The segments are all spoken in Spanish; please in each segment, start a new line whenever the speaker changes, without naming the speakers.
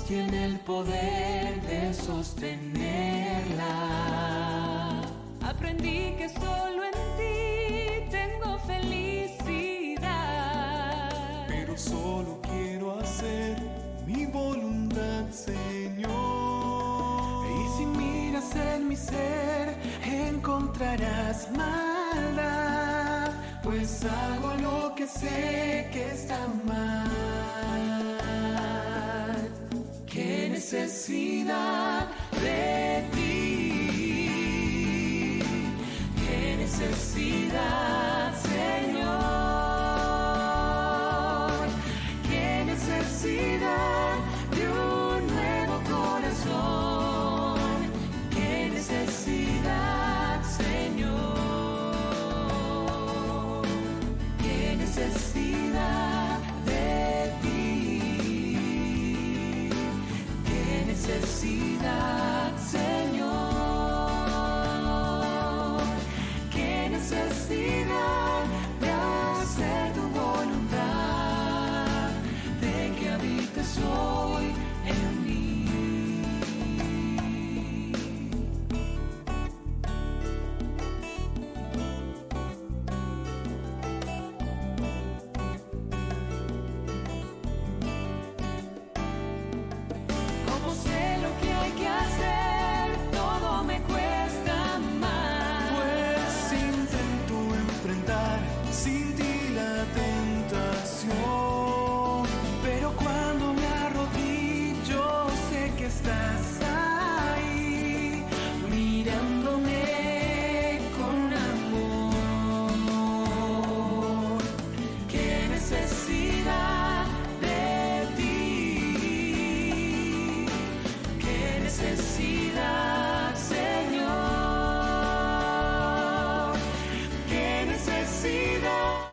tiene el poder de sostenerla.
Aprendí que solo en ti tengo felicidad.
Pero solo quiero hacer mi voluntad, Señor.
Y si miras en mi ser, encontrarás maldad, pues hago lo que sé que está mal. Qué necesidad de ti, qué necesidad, Señor, qué necesidad de un nuevo corazón, qué necesidad, Señor, qué necesidad de ti, qué necesidad, Señor, qué necesidad de hacer tu voluntad, de que habites hoy en mí. Como sé lo que hay que hacer, todo me cuesta más.
Pues intento enfrentar sin ti la tentación.
Pero cuando me arrodillo, sé que estás ahí, mirándome con amor. Qué necesidad de ti, qué necesidad, Señor, qué necesidad.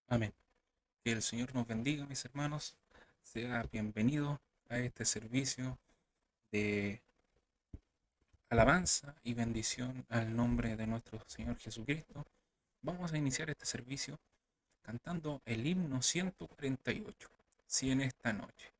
Amén. Que el Señor nos bendiga, mis hermanos. Sea bienvenido a este servicio de alabanza y bendición al nombre de nuestro Señor Jesucristo. Vamos a iniciar este servicio cantando el himno 148, Si en esta noche.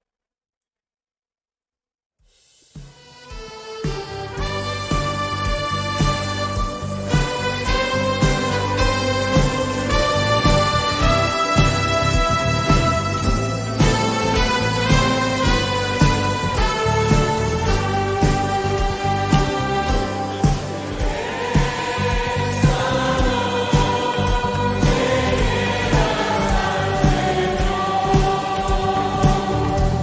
Si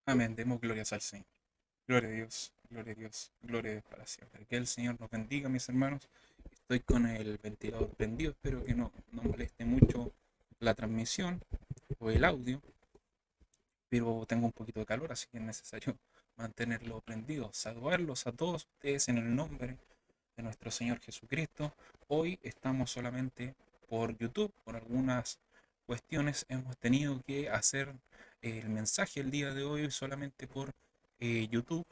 Amén. Demos glorias al Señor. Gloria a Dios, gloria a Dios, gloria a Dios para siempre. Que el Señor nos bendiga, mis hermanos. Estoy con el ventilador prendido, espero que no moleste mucho la transmisión o el audio, pero tengo un poquito de calor, así que es necesario mantenerlo prendido. Saludarlos a todos ustedes en el nombre de nuestro Señor Jesucristo. Hoy estamos solamente por YouTube, por algunas cuestiones hemos tenido que hacer el mensaje el día de hoy solamente por YouTube,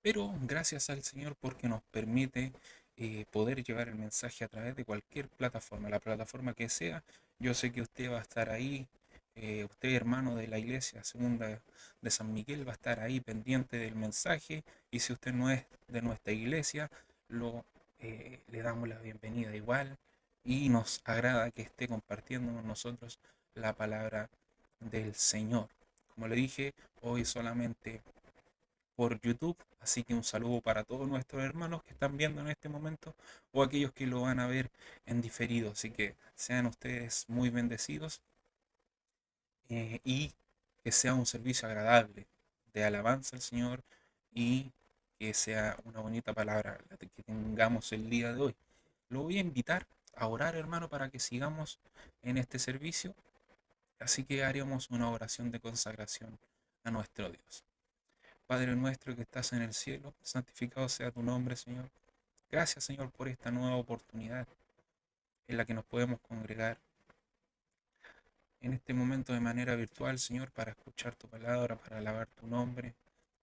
pero gracias al Señor porque nos permite poder llevar el mensaje a través de cualquier plataforma, la plataforma que sea. Yo sé que usted va a estar ahí, usted hermano de la iglesia segunda de San Miguel va a estar ahí pendiente del mensaje, y si usted no es de nuestra iglesia, le damos la bienvenida igual, y nos agrada que esté compartiendo con nosotros la palabra del Señor. Como le dije, hoy solamente por YouTube, así que un saludo para todos nuestros hermanos que están viendo en este momento o aquellos que lo van a ver en diferido, así que sean ustedes muy bendecidos, y que sea un servicio agradable de alabanza al Señor, y que sea una bonita palabra la que tengamos el día de hoy. Lo voy a invitar a orar, hermano, para que sigamos en este servicio, así que haremos una oración de consagración a nuestro Dios. Padre nuestro que estás en el cielo, santificado sea tu nombre, Señor. Gracias, Señor, por esta nueva oportunidad en la que nos podemos congregar en este momento de manera virtual, Señor, para escuchar tu palabra, para alabar tu nombre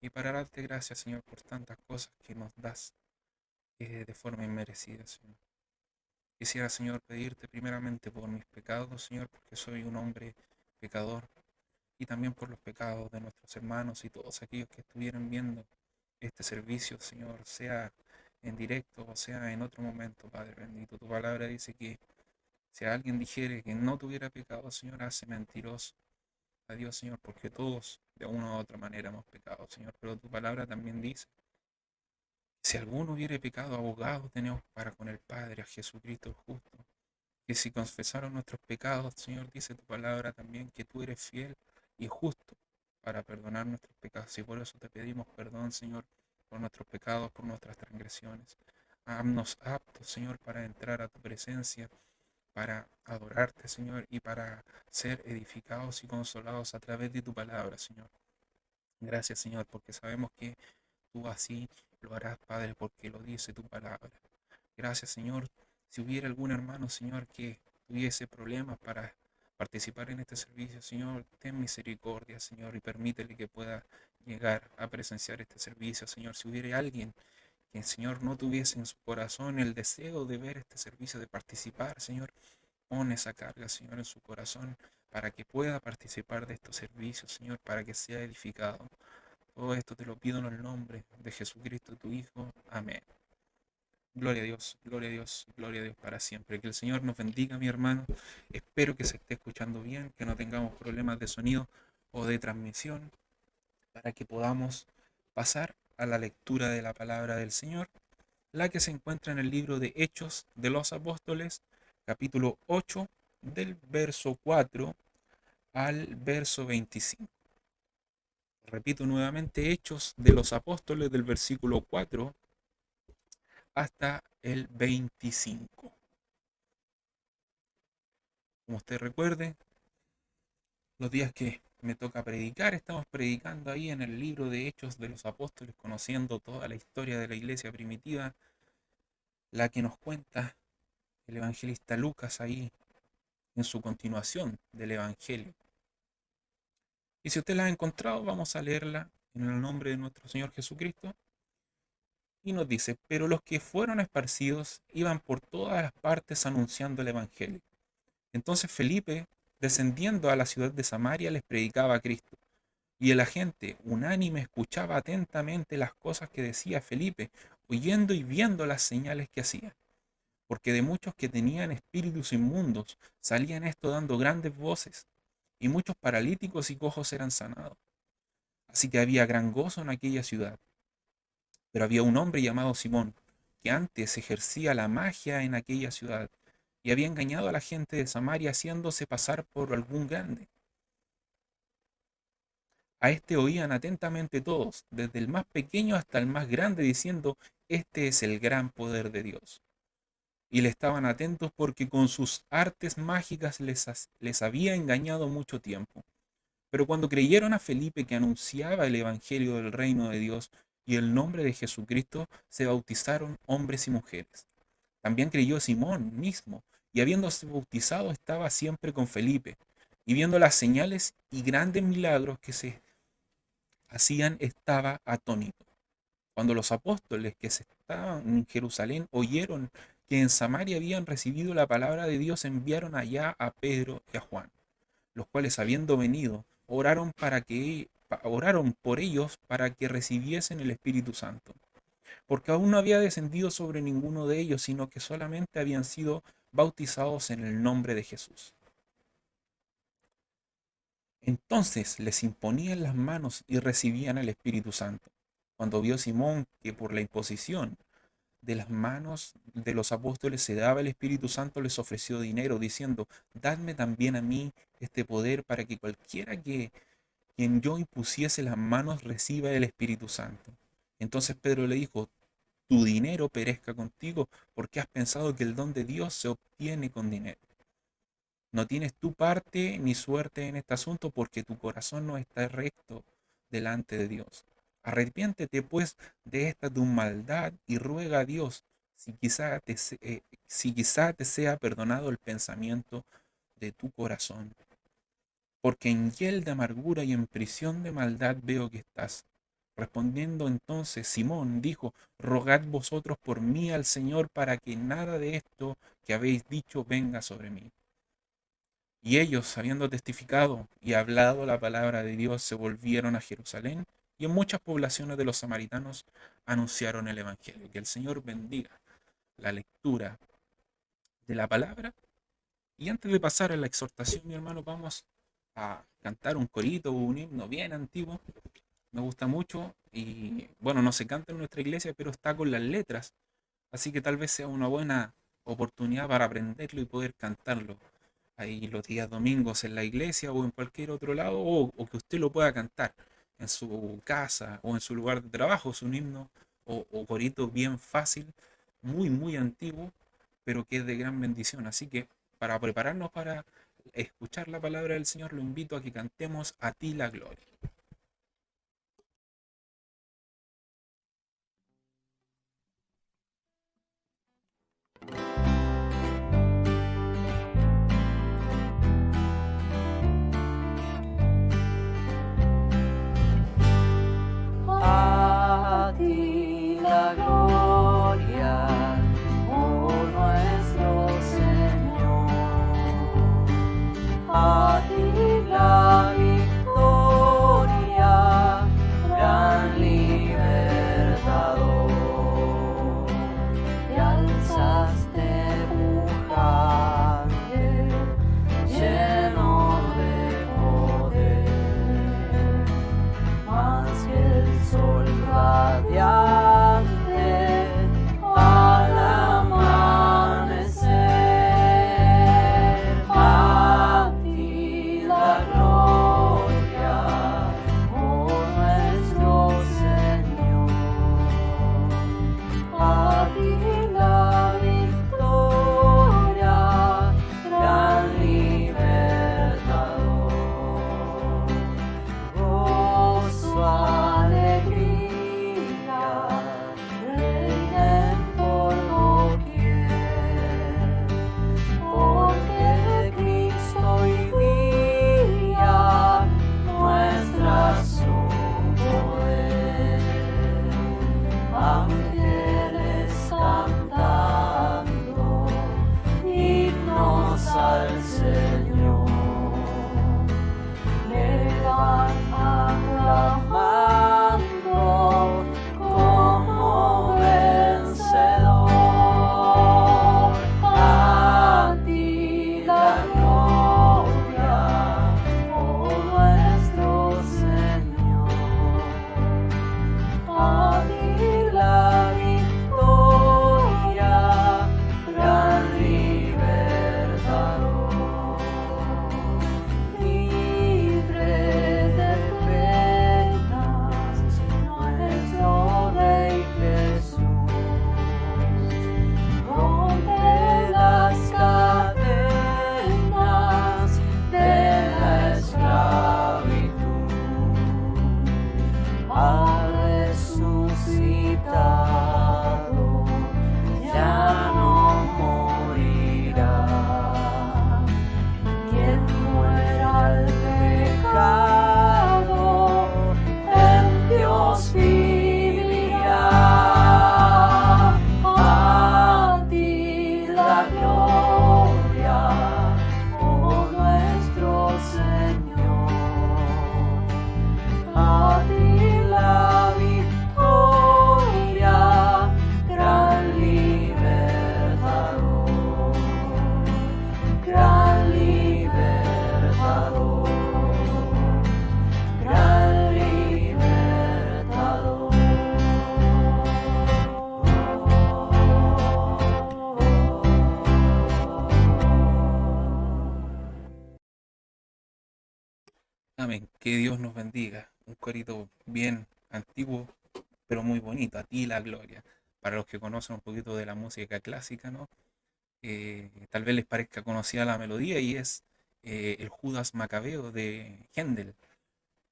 y para darte gracias, Señor, por tantas cosas que nos das de forma inmerecida, Señor. Quisiera, Señor, pedirte primeramente por mis pecados, Señor, porque soy un hombre pecador, y también por los pecados de nuestros hermanos y todos aquellos que estuvieran viendo este servicio, Señor, sea en directo o sea en otro momento, Padre bendito. Tu palabra dice que si alguien dijere que no tuviera pecado, Señor, hace mentiroso a Dios, Señor, porque todos de una u otra manera hemos pecado, Señor. Pero tu palabra también dice, si alguno hubiere pecado, abogado tenemos para con el Padre, a Jesucristo el justo. Que si confesaron nuestros pecados, Señor, dice tu palabra también que tú eres fiel y justo para perdonar nuestros pecados. Y por eso te pedimos perdón, Señor, por nuestros pecados, por nuestras transgresiones. Haznos aptos, Señor, para entrar a tu presencia, para adorarte, Señor, y para ser edificados y consolados a través de tu palabra, Señor. Gracias, Señor, porque sabemos que tú así lo harás, Padre, porque lo dice tu palabra. Gracias, Señor. Si hubiera algún hermano, Señor, que tuviese problemas para participar en este servicio, Señor, ten misericordia, Señor, y permítele que pueda llegar a presenciar este servicio, Señor. Si hubiera alguien que, Señor, no tuviese en su corazón el deseo de ver este servicio, de participar, Señor, pon esa carga, Señor, en su corazón para que pueda participar de estos servicios, Señor, para que sea edificado. Todo esto te lo pido en el nombre de Jesucristo, tu Hijo. Amén. Gloria a Dios, gloria a Dios, gloria a Dios para siempre. Que el Señor nos bendiga, mi hermano. Espero que se esté escuchando bien, que no tengamos problemas de sonido o de transmisión, para que podamos pasar a la lectura de la palabra del Señor, la que se encuentra en el libro de Hechos de los Apóstoles, capítulo 8, del verso 4 al verso 25. Repito nuevamente, Hechos de los Apóstoles, del versículo 4 hasta el 25. Como usted recuerde, los días que me toca predicar, estamos predicando ahí en el libro de Hechos de los Apóstoles, conociendo toda la historia de la iglesia primitiva, la que nos cuenta el evangelista Lucas ahí en su continuación del evangelio. Y si usted la ha encontrado, vamos a leerla en el nombre de nuestro Señor Jesucristo. Y nos dice, pero los que fueron esparcidos iban por todas las partes anunciando el evangelio. Entonces Felipe, descendiendo a la ciudad de Samaria, les predicaba a Cristo. Y la gente unánime escuchaba atentamente las cosas que decía Felipe, oyendo y viendo las señales que hacía. Porque de muchos que tenían espíritus inmundos salían esto dando grandes voces, y muchos paralíticos y cojos eran sanados. Así que había gran gozo en aquella ciudad. Pero había un hombre llamado Simón, que antes ejercía la magia en aquella ciudad, y había engañado a la gente de Samaria haciéndose pasar por algún grande. A este oían atentamente todos, desde el más pequeño hasta el más grande, diciendo, este es el gran poder de Dios. Y le estaban atentos porque con sus artes mágicas les había engañado mucho tiempo. Pero cuando creyeron a Felipe que anunciaba el Evangelio del reino de Dios y el nombre de Jesucristo, se bautizaron hombres y mujeres. También creyó Simón mismo, y habiéndose bautizado estaba siempre con Felipe, y viendo las señales y grandes milagros que se hacían, estaba atónito. Cuando los apóstoles que se estaban en Jerusalén oyeron que en Samaria habían recibido la palabra de Dios, enviaron allá a Pedro y a Juan, los cuales habiendo venido, oraron por ellos para que recibiesen el Espíritu Santo, porque aún no había descendido sobre ninguno de ellos, sino que solamente habían sido bautizados en el nombre de Jesús. Entonces les imponían las manos y recibían el Espíritu Santo. Cuando vio Simón que por la imposición de las manos de los apóstoles se daba el Espíritu Santo, les ofreció dinero, diciendo, dadme también a mí este poder para que cualquiera que quien yo impusiese las manos reciba el Espíritu Santo. Entonces Pedro le dijo, tu dinero perezca contigo, porque has pensado que el don de Dios se obtiene con dinero. No tienes tu parte ni suerte en este asunto, porque tu corazón no está recto delante de Dios. Arrepiéntete pues de esta tu maldad y ruega a Dios si quizá te sea perdonado el pensamiento de tu corazón. Porque en hiel de amargura y en prisión de maldad veo que estás. Respondiendo entonces Simón dijo, rogad vosotros por mí al Señor para que nada de esto que habéis dicho venga sobre mí. Y ellos, habiendo testificado y hablado la palabra de Dios, se volvieron a Jerusalén, y en muchas poblaciones de los samaritanos anunciaron el Evangelio. Que el Señor bendiga la lectura de la palabra. Y antes de pasar a la exhortación, mi hermano, vamos a cantar un corito o un himno bien antiguo. Me gusta mucho y bueno, no se canta en nuestra iglesia, pero está con las letras. Así que tal vez sea una buena oportunidad para aprenderlo y poder cantarlo ahí los días domingos en la iglesia o en cualquier otro lado, o que usted lo pueda cantar en su casa o en su lugar de trabajo. Es un himno o corito bien fácil, muy, muy antiguo, pero que es de gran bendición. Así que para prepararnos para escuchar la palabra del Señor, lo invito a que cantemos A ti la gloria.
A ti la gloria, oh nuestro Señor. A ti la victoria.
Amén. Que Dios nos bendiga. Un corito bien antiguo, pero muy bonito. A ti la gloria. Para los que conocen un poquito de la música clásica, ¿no? Tal vez les parezca conocida la melodía y es el Judas Macabeo de Händel,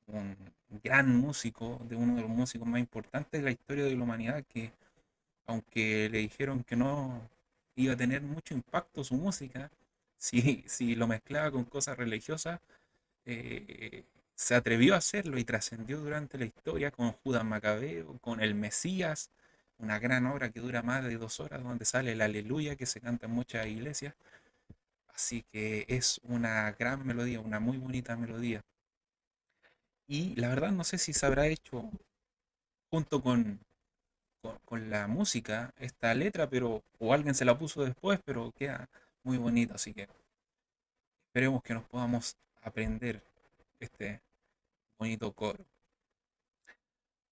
un gran músico, de uno de los músicos más importantes de la historia de la humanidad, que aunque le dijeron que no iba a tener mucho impacto su música, si lo mezclaba con cosas religiosas, eh, se atrevió a hacerlo y trascendió durante la historia con Judas Macabeo, con el Mesías, una gran obra que dura más de 2 horas, donde sale el Aleluya que se canta en muchas iglesias. Así que es una gran melodía, una muy bonita melodía. Y la verdad no sé si se habrá hecho junto con la música esta letra, pero o alguien se la puso después, pero queda muy bonita. Así que esperemos que nos podamos aprender este bonito coro.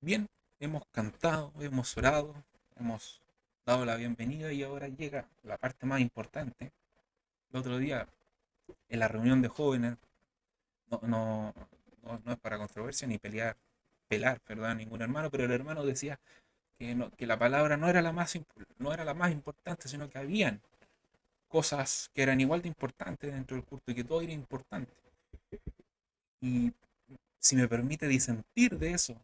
Bien, hemos cantado, hemos orado, hemos dado la bienvenida y ahora llega la parte más importante. El otro día, en la reunión de jóvenes, no, no, no es para controversia ni pelar, perdón, a ningún hermano, pero el hermano decía que, que la palabra no era no era la más importante, sino que habían cosas que eran igual de importantes dentro del culto y que todo era importante. Y si me permite disentir de eso,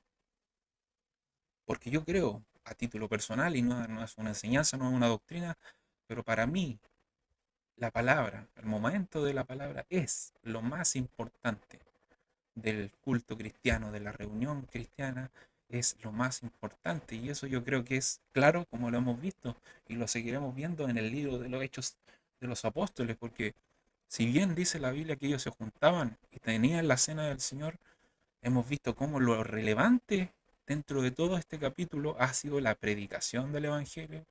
porque yo creo, a título personal, y no es una enseñanza, no es una doctrina, pero para mí la palabra, el momento de la palabra es lo más importante del culto cristiano, de la reunión cristiana, es lo más importante. Y eso yo creo que es claro, como lo hemos visto, y lo seguiremos viendo en el libro de los Hechos de los Apóstoles, porque si bien dice la Biblia que ellos se juntaban y tenían la cena del Señor, hemos visto cómo lo relevante dentro de todo este capítulo ha sido la predicación del Evangelio,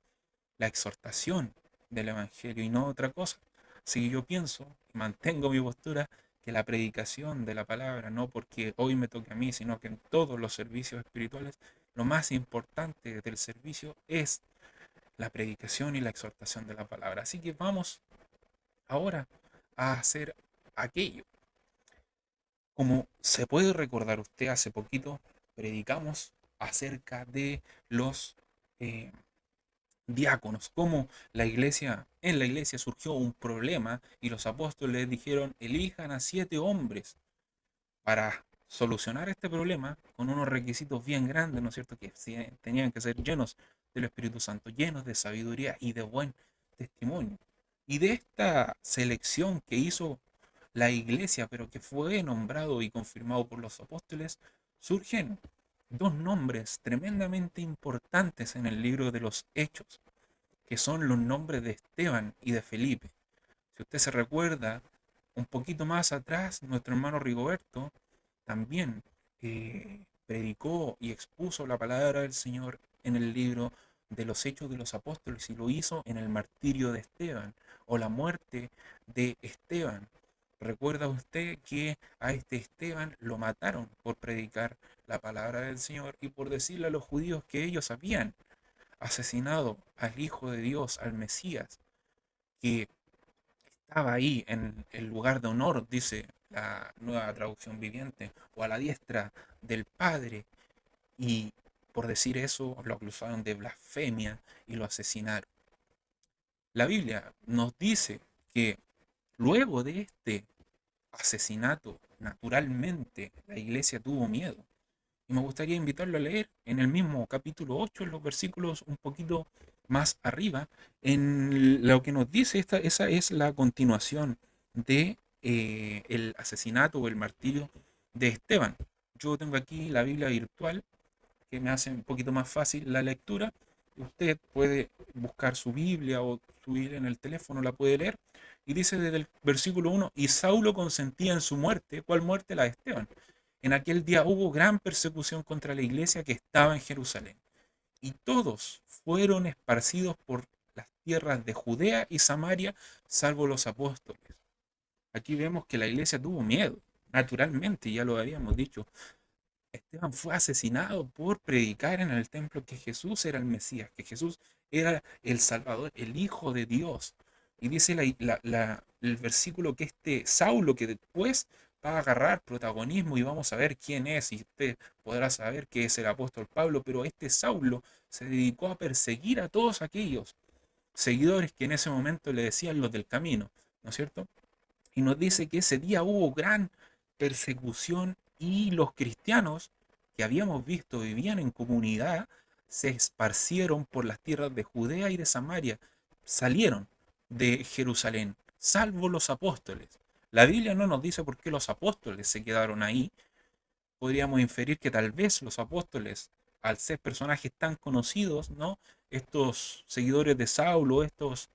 la exhortación del Evangelio y no otra cosa. Así que yo pienso y mantengo mi postura que la predicación de la palabra, no porque hoy me toque a mí, sino que en todos los servicios espirituales, lo más importante del servicio es la predicación y la exhortación de la palabra. Así que vamos ahora a hacer aquello. Como se puede recordar usted, hace poquito predicamos acerca de los eh, diáconos, cómo en la iglesia surgió un problema y los apóstoles dijeron, elijan a 7 hombres para solucionar este problema con unos requisitos bien grandes, ¿no es cierto? Que tenían que ser llenos del Espíritu Santo, llenos de sabiduría y de buen testimonio. Y de esta selección que hizo la iglesia, pero que fue nombrado y confirmado por los apóstoles, surgen 2 nombres tremendamente importantes en el libro de los Hechos, que son los nombres de Esteban y de Felipe. Si usted se recuerda, un poquito más atrás, nuestro hermano Rigoberto también predicó y expuso la palabra del Señor en el libro de los Hechos de los Apóstoles y lo hizo en el martirio de Esteban o la muerte de Esteban. ¿Recuerda usted que a este Esteban lo mataron por predicar la palabra del Señor y por decirle a los judíos que ellos habían asesinado al Hijo de Dios, al Mesías, que estaba ahí en el lugar de honor, dice la nueva traducción viviente, o a la diestra del Padre, y por decir eso lo acusaron de blasfemia y lo asesinaron? La Biblia nos dice que luego de este asesinato, naturalmente la iglesia tuvo miedo. Y me gustaría invitarlo a leer en el mismo capítulo 8, en los versículos un poquito más arriba, en lo que nos dice, esa es la continuación de el asesinato o el martirio de Esteban. Yo tengo aquí la Biblia virtual, que me hace un poquito más fácil la lectura. Usted puede buscar su Biblia o su Biblia en el teléfono, la puede leer. Y dice desde el versículo 1, y Saulo consentía en su muerte. ¿Cuál muerte? La de Esteban. En aquel día hubo gran persecución contra la iglesia que estaba en Jerusalén, y todos fueron esparcidos por las tierras de Judea y Samaria, salvo los apóstoles. Aquí vemos que la iglesia tuvo miedo, naturalmente, ya lo habíamos dicho. Esteban fue asesinado por predicar en el templo que Jesús era el Mesías, que Jesús era el Salvador, el Hijo de Dios. Y dice el versículo que este Saulo, que después va a agarrar protagonismo y vamos a ver quién es, y usted podrá saber que es el apóstol Pablo, pero este Saulo se dedicó a perseguir a todos aquellos seguidores que en ese momento le decían los del camino, ¿no es cierto? Y nos dice que ese día hubo gran persecución y los cristianos que habíamos visto vivían en comunidad, se esparcieron por las tierras de Judea y de Samaria, salieron de Jerusalén, salvo los apóstoles. La Biblia no nos dice por qué los apóstoles se quedaron ahí. Podríamos inferir que tal vez los apóstoles, al ser personajes tan conocidos, ¿no? Estos seguidores de Saulo, estos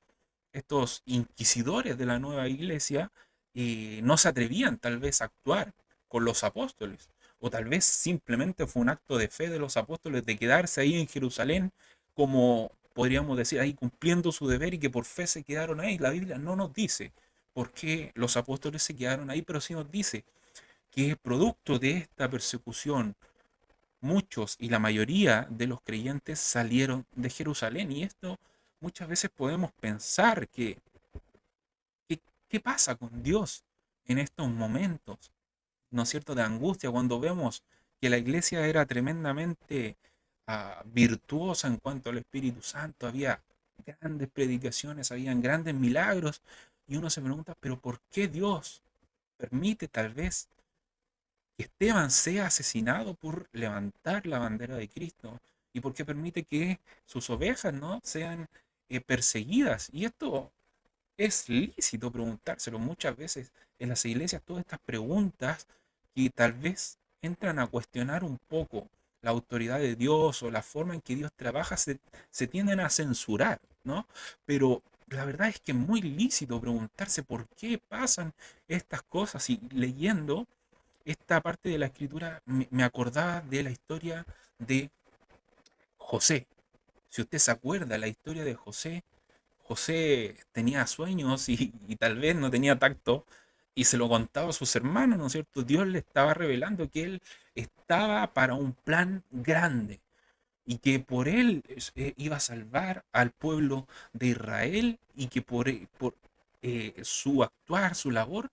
inquisidores de la nueva iglesia, no se atrevían tal vez a actuar con los apóstoles. O tal vez simplemente fue un acto de fe de los apóstoles de quedarse ahí en Jerusalén, como podríamos decir, ahí cumpliendo su deber y que por fe se quedaron ahí. La Biblia no nos dice por qué los apóstoles se quedaron ahí, pero sí nos dice que producto de esta persecución, muchos y la mayoría de los creyentes salieron de Jerusalén. Y esto muchas veces podemos pensar ¿qué pasa con Dios en estos momentos, ¿no es cierto?, de angustia, cuando vemos que la iglesia era tremendamente virtuosa en cuanto al Espíritu Santo, había grandes predicaciones, habían grandes milagros, y uno se pregunta, pero ¿por qué Dios permite tal vez que Esteban sea asesinado por levantar la bandera de Cristo? ¿Y por qué permite que sus ovejas, no sean perseguidas? Y esto es lícito preguntárselo muchas veces en las iglesias, todas estas preguntas que tal vez entran a cuestionar un poco la autoridad de Dios o la forma en que Dios trabaja, se tienden a censurar, ¿no? Pero la verdad es que es muy lícito preguntarse por qué pasan estas cosas. Y leyendo esta parte de la escritura me acordaba de la historia de José. Si usted se acuerda, la historia de José, José tenía sueños y tal vez no tenía tacto y se lo contaba a sus hermanos, ¿no es cierto? Dios le estaba revelando que él estaba para un plan grande y que por él iba a salvar al pueblo de Israel, y que por su actuar, su labor,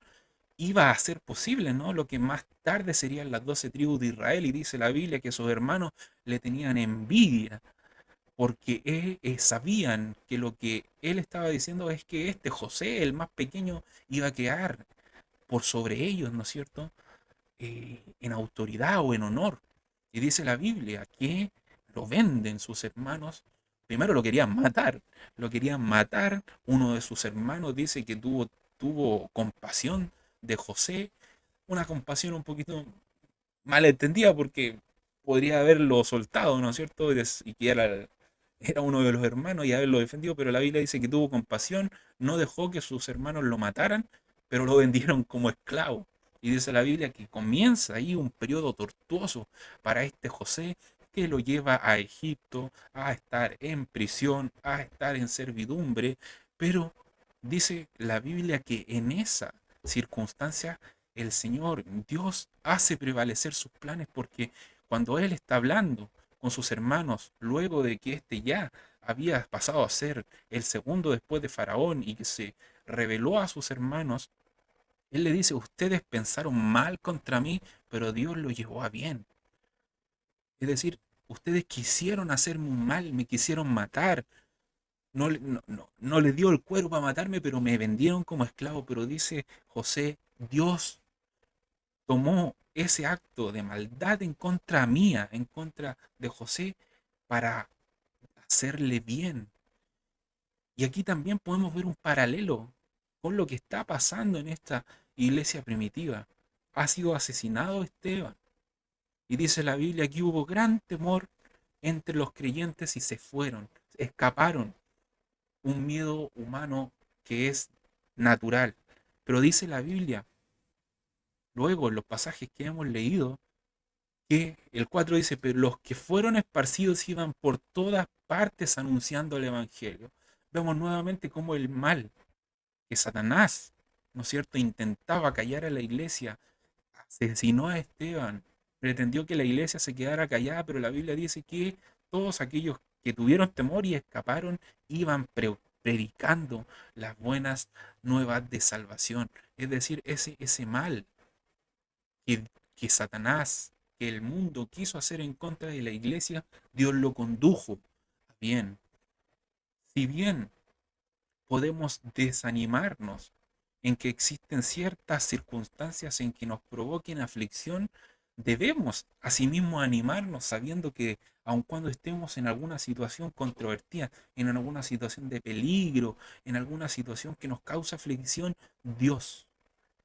iba a ser posible, ¿no? Lo que más tarde serían las 12 tribus de Israel. Y dice la Biblia que sus hermanos le tenían envidia porque sabían que lo que él estaba diciendo es que este José, el más pequeño, iba a quedar por sobre ellos, ¿no es cierto? En autoridad o en honor. Y dice la Biblia que lo venden sus hermanos. Primero lo querían matar. Uno de sus hermanos dice que tuvo compasión de José, una compasión un poquito malentendida porque podría haberlo soltado, ¿no es cierto? Y que era uno de los hermanos y haberlo defendido, pero la Biblia dice que tuvo compasión, no dejó que sus hermanos lo mataran, pero lo vendieron como esclavo. Y dice la Biblia que comienza ahí un periodo tortuoso para este José, que lo lleva a Egipto, a estar en prisión, a estar en servidumbre, pero dice la Biblia que en esa circunstancia el Señor, Dios, hace prevalecer sus planes, porque cuando Él está hablando con sus hermanos, luego de que éste ya había pasado a ser el segundo después de Faraón y que se reveló a sus hermanos, Él le dice, ustedes pensaron mal contra mí, pero Dios lo llevó a bien. Es decir, ustedes quisieron hacerme un mal, me quisieron matar, no le dio el cuerpo a matarme, pero me vendieron como esclavo. Pero dice José, Dios tomó ese acto de maldad en contra mía, en contra de José, para hacerle bien. Y aquí también podemos ver un paralelo con lo que está pasando en esta iglesia primitiva. Ha sido asesinado Esteban. Y dice la Biblia que hubo gran temor entre los creyentes y se fueron, escaparon. Un miedo humano que es natural. Pero dice la Biblia, luego en los pasajes que hemos leído, que el 4 dice, pero los que fueron esparcidos iban por todas partes anunciando el Evangelio. Vemos nuevamente cómo el mal que Satanás, ¿no es cierto?, intentaba callar a la iglesia, asesinó a Esteban, pretendió que la iglesia se quedara callada, pero la Biblia dice que todos aquellos que tuvieron temor y escaparon iban predicando las buenas nuevas de salvación. Es decir, ese mal que, que Satanás, que el mundo quiso hacer en contra de la iglesia, Dios lo condujo a bien. Si bien podemos desanimarnos en que existen ciertas circunstancias en que nos provoquen aflicción, debemos asimismo animarnos sabiendo que aun cuando estemos en alguna situación controvertida, en alguna situación de peligro, en alguna situación que nos causa aflicción, Dios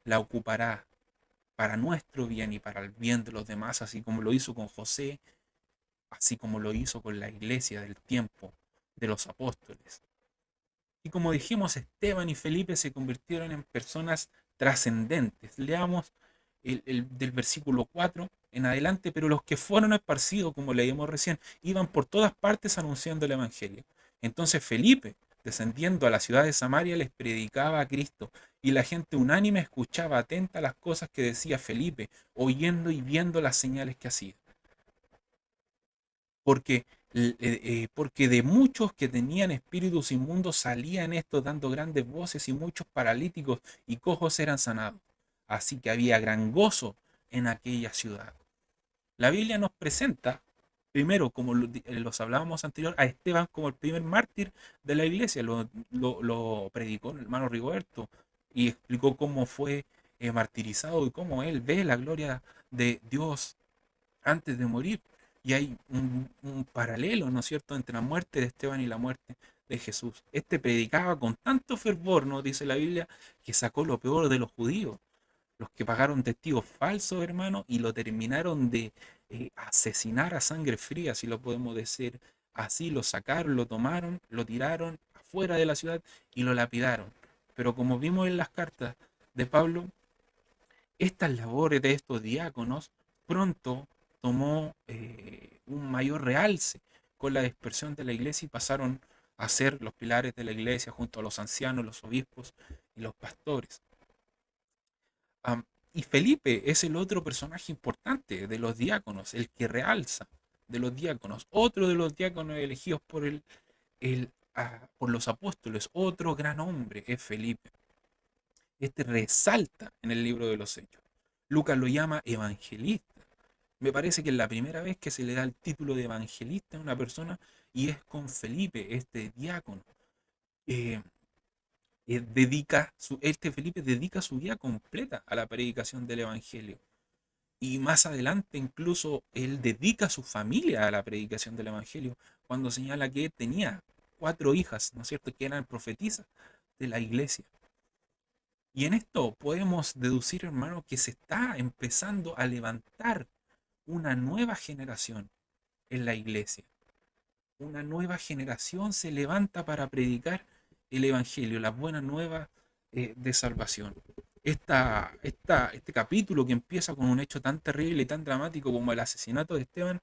la ocupará para nuestro bien y para el bien de los demás, así como lo hizo con José, así como lo hizo con la iglesia del tiempo de los apóstoles. Y como dijimos, Esteban y Felipe se convirtieron en personas trascendentes. Leamos del versículo 4 en adelante, pero los que fueron esparcidos, como leímos recién, iban por todas partes anunciando el Evangelio. Entonces Felipe, descendiendo a la ciudad de Samaria, les predicaba a Cristo, y la gente unánime escuchaba atenta las cosas que decía Felipe, oyendo y viendo las señales que hacía. Porque porque de muchos que tenían espíritus inmundos salían estos dando grandes voces y muchos paralíticos y cojos eran sanados. Así que había gran gozo en aquella ciudad. La Biblia nos presenta, primero, como los hablábamos anterior, a Esteban como el primer mártir de la iglesia. Lo predicó el hermano Rigoberto y explicó cómo fue martirizado y cómo él ve la gloria de Dios antes de morir. Y hay un paralelo, ¿no es cierto?, entre la muerte de Esteban y la muerte de Jesús. Este predicaba con tanto fervor, nos dice la Biblia, que sacó lo peor de los judíos, los que pagaron testigos falsos, hermano, y lo terminaron de asesinar a sangre fría, si lo podemos decir así. Lo sacaron, lo tomaron, lo tiraron afuera de la ciudad y lo lapidaron. Pero como vimos en las cartas de Pablo, estas labores de estos diáconos pronto tomó un mayor realce con la dispersión de la iglesia y pasaron a ser los pilares de la iglesia junto a los ancianos, los obispos y los pastores. Y Felipe es el otro personaje importante de los diáconos, el que realza de los diáconos, otro de los diáconos elegidos por los apóstoles, otro gran hombre es Felipe. Este resalta en el libro de los Hechos. Lucas lo llama evangelista. Me parece que es la primera vez que se le da el título de evangelista a una persona y es con Felipe, este diácono. Eh, este Felipe dedica su vida completa a la predicación del evangelio. Y más adelante incluso él dedica a su familia a la predicación del evangelio cuando señala que tenía 4 hijas, ¿no es cierto?, que eran profetisas de la iglesia. Y en esto podemos deducir, hermano, que se está empezando a levantar una nueva generación en la iglesia. Una nueva generación se levanta para predicar el Evangelio, las buenas nuevas de salvación. Este capítulo que empieza con un hecho tan terrible y tan dramático como el asesinato de Esteban,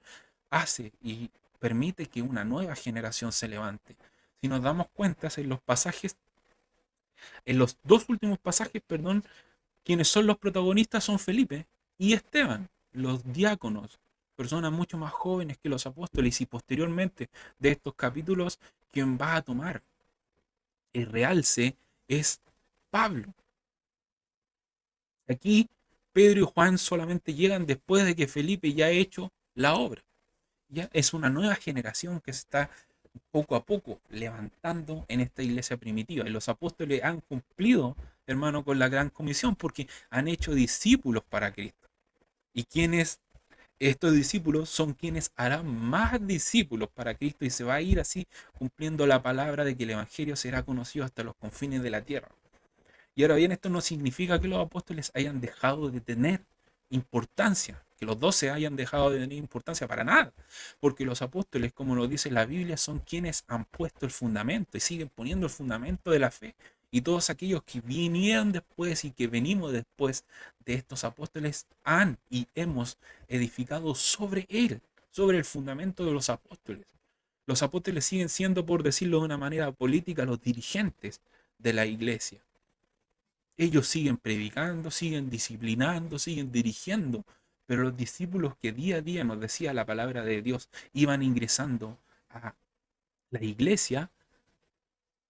hace y permite que una nueva generación se levante. Si nos damos cuenta en los pasajes, en los dos últimos pasajes, perdón, quienes son los protagonistas son Felipe y Esteban, los diáconos, personas mucho más jóvenes que los apóstoles, y posteriormente de estos capítulos, quien va a tomar el realce es Pablo. Aquí Pedro y Juan solamente llegan después de que Felipe ya ha hecho la obra. Ya es una nueva generación que se está poco a poco levantando en esta iglesia primitiva. Y los apóstoles han cumplido, hermano, con la gran comisión porque han hecho discípulos para Cristo. ¿Y quienes estos discípulos son quienes harán más discípulos para Cristo? Y se va a ir así cumpliendo la palabra de que el Evangelio será conocido hasta los confines de la tierra. Y ahora bien, esto no significa que los apóstoles hayan dejado de tener importancia, que los 12 hayan dejado de tener importancia para nada, porque los apóstoles, como lo dice la Biblia, son quienes han puesto el fundamento y siguen poniendo el fundamento de la fe. Y todos aquellos que vinieron después y que venimos después de estos apóstoles han y hemos edificado sobre él, sobre el fundamento de los apóstoles. Los apóstoles siguen siendo, por decirlo de una manera política, los dirigentes de la iglesia. Ellos siguen predicando, siguen disciplinando, siguen dirigiendo, pero los discípulos que día a día, nos decía la palabra de Dios, iban ingresando a la iglesia,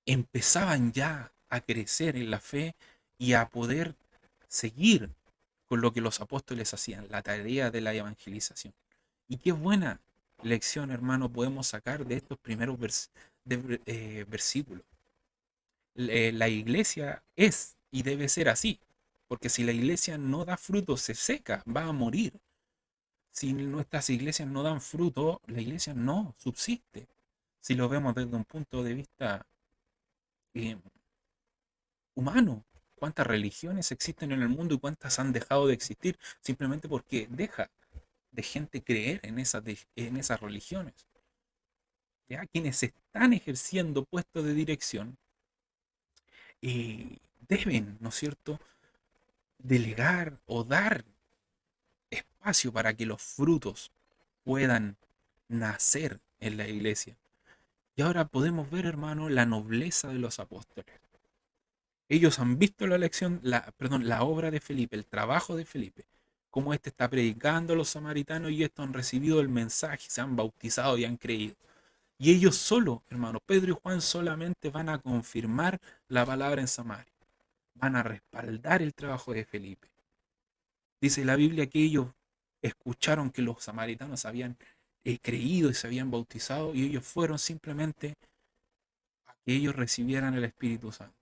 empezaban ya a crecer en la fe y a poder seguir con lo que los apóstoles hacían, la tarea de la evangelización. Y qué buena lección, hermano, podemos sacar de estos primeros versículos. La iglesia es y debe ser así, porque si la iglesia no da fruto, se seca, va a morir. Si nuestras iglesias no dan fruto, la iglesia no subsiste. Si lo vemos desde un punto de vista eh, humano, cuántas religiones existen en el mundo y cuántas han dejado de existir simplemente porque deja de gente creer en esas religiones. ¿Ya? Quienes están ejerciendo puestos de dirección deben, ¿no es cierto?, delegar o dar espacio para que los frutos puedan nacer en la iglesia. Y ahora podemos ver, hermano, la nobleza de los apóstoles. Ellos han visto la lección, la obra de Felipe, el trabajo de Felipe, cómo éste está predicando a los samaritanos y estos han recibido el mensaje, se han bautizado y han creído. Y ellos solo, hermano, Pedro y Juan solamente van a confirmar la palabra en Samaria. Van a respaldar el trabajo de Felipe. Dice la Biblia que ellos escucharon que los samaritanos habían creído y se habían bautizado y ellos fueron simplemente a que ellos recibieran el Espíritu Santo.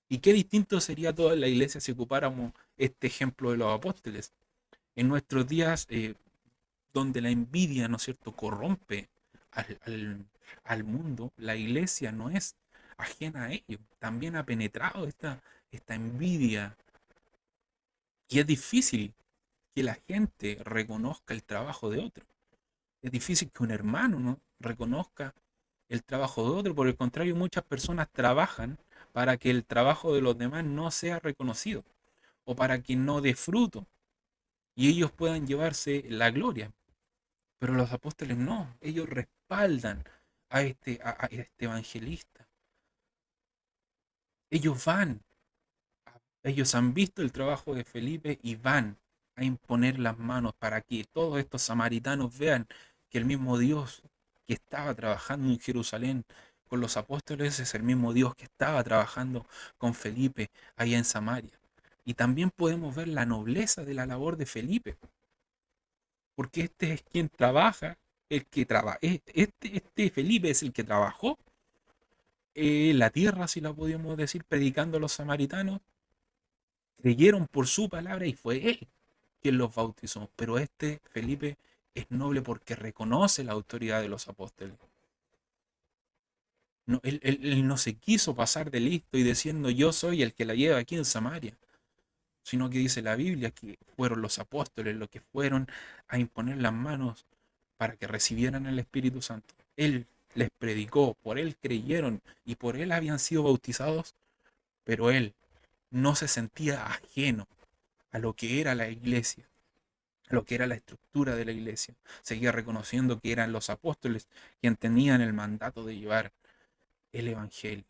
Y qué distinto sería toda la iglesia si ocupáramos este ejemplo de los apóstoles. En nuestros días, donde la envidia, ¿no es cierto?, corrompe al mundo, la iglesia no es ajena a ello. También ha penetrado esta envidia. Y es difícil que la gente reconozca el trabajo de otro. Es difícil que un hermano, ¿no?, reconozca el trabajo de otro. Por el contrario, muchas personas trabajan para que el trabajo de los demás no sea reconocido o para que no dé fruto y ellos puedan llevarse la gloria. Pero los apóstoles no, ellos respaldan a este evangelista. Ellos van, ellos han visto el trabajo de Felipe y van a imponer las manos para que todos estos samaritanos vean que el mismo Dios que estaba trabajando en Jerusalén con los apóstoles es el mismo Dios que estaba trabajando con Felipe allá en Samaria. Y también podemos ver la nobleza de la labor de Felipe, porque este es quien trabaja, el que trabaja, este Felipe es el que trabajó la tierra, si la podíamos decir, predicando a los samaritanos, creyeron por su palabra y fue él quien los bautizó. Pero este Felipe es noble porque reconoce la autoridad de los apóstoles. No, él no se quiso pasar de listo y diciendo yo soy el que la lleva aquí en Samaria, sino que dice la Biblia que fueron los apóstoles los que fueron a imponer las manos para que recibieran el Espíritu Santo. Él les predicó, por él creyeron y por él habían sido bautizados, pero él no se sentía ajeno a lo que era la iglesia, a lo que era la estructura de la iglesia. Seguía reconociendo que eran los apóstoles quienes tenían el mandato de llevar el Evangelio.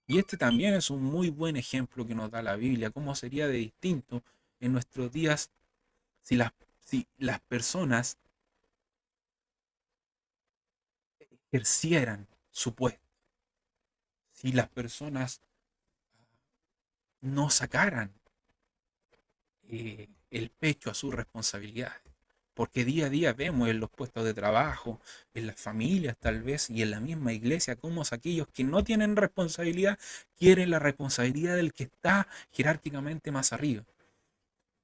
Y este también es un muy buen ejemplo que nos da la Biblia, cómo sería de distinto en nuestros días si las personas ejercieran su puesto, si las personas no sacaran el pecho a sus responsabilidades. Porque día a día vemos en los puestos de trabajo, en las familias tal vez y en la misma iglesia, cómo aquellos que no tienen responsabilidad quieren la responsabilidad del que está jerárquicamente más arriba.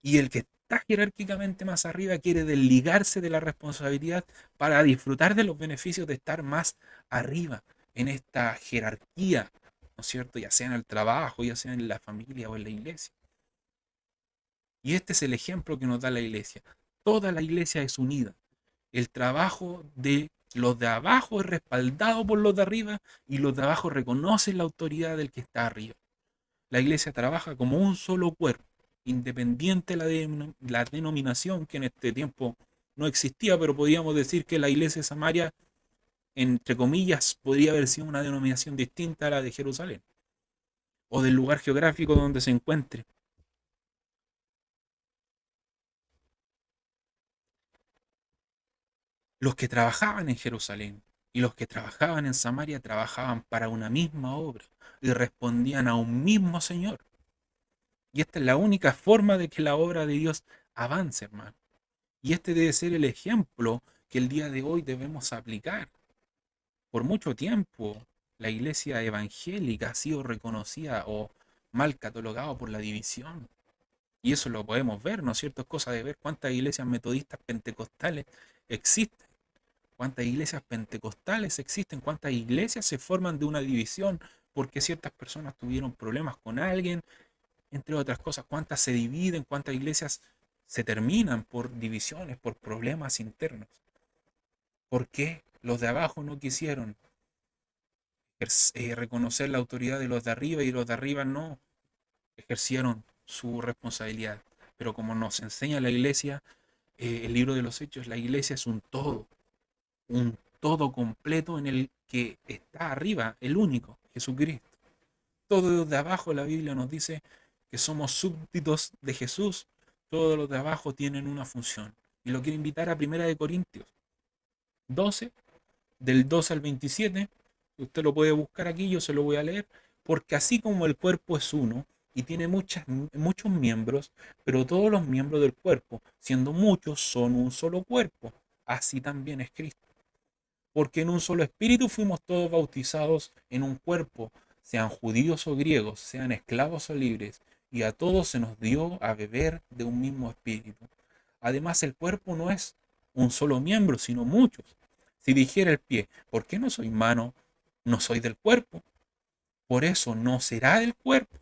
Y el que está jerárquicamente más arriba quiere desligarse de la responsabilidad para disfrutar de los beneficios de estar más arriba en esta jerarquía, ¿no es cierto? Ya sea en el trabajo, ya sea en la familia o en la iglesia. Y este es el ejemplo que nos da la iglesia. Toda la iglesia es unida. El trabajo de los de abajo es respaldado por los de arriba y los de abajo reconocen la autoridad del que está arriba. La iglesia trabaja como un solo cuerpo, independiente de la denominación que en este tiempo no existía, pero podríamos decir que la iglesia de Samaria, entre comillas, podría haber sido una denominación distinta a la de Jerusalén o del lugar geográfico donde se encuentre. Los que trabajaban en Jerusalén y los que trabajaban en Samaria trabajaban para una misma obra y respondían a un mismo Señor. Y esta es la única forma de que la obra de Dios avance, hermano. Y este debe ser el ejemplo que el día de hoy debemos aplicar. Por mucho tiempo, la iglesia evangélica ha sido reconocida o mal catalogada por la división. Y eso lo podemos ver, ¿no es cierto? Es cosa de ver cuántas iglesias metodistas pentecostales existen, cuántas iglesias pentecostales existen, cuántas iglesias se forman de una división porque ciertas personas tuvieron problemas con alguien, entre otras cosas, cuántas se dividen, cuántas iglesias se terminan por divisiones, por problemas internos. ¿Por qué los de abajo no quisieron reconocer la autoridad de los de arriba y los de arriba no ejercieron su responsabilidad? Pero como nos enseña la iglesia, el libro de los Hechos, la iglesia es un todo completo en el que está arriba, el único, Jesucristo. Todos los de abajo, la Biblia nos dice que somos súbditos de Jesús. Todos los de abajo tienen una función. Y lo quiero invitar a 1 Corintios 12, del 12 al 27. Usted lo puede buscar aquí, yo se lo voy a leer. Porque así como el cuerpo es uno y tiene muchos miembros, pero todos los miembros del cuerpo, siendo muchos, son un solo cuerpo, así también es Cristo. Porque en un solo espíritu fuimos todos bautizados en un cuerpo, sean judíos o griegos, sean esclavos o libres, y a todos se nos dio a beber de un mismo espíritu. Además, el cuerpo no es un solo miembro, sino muchos. Si dijera el pie, ¿por qué no soy mano? No soy del cuerpo. Por eso no será del cuerpo.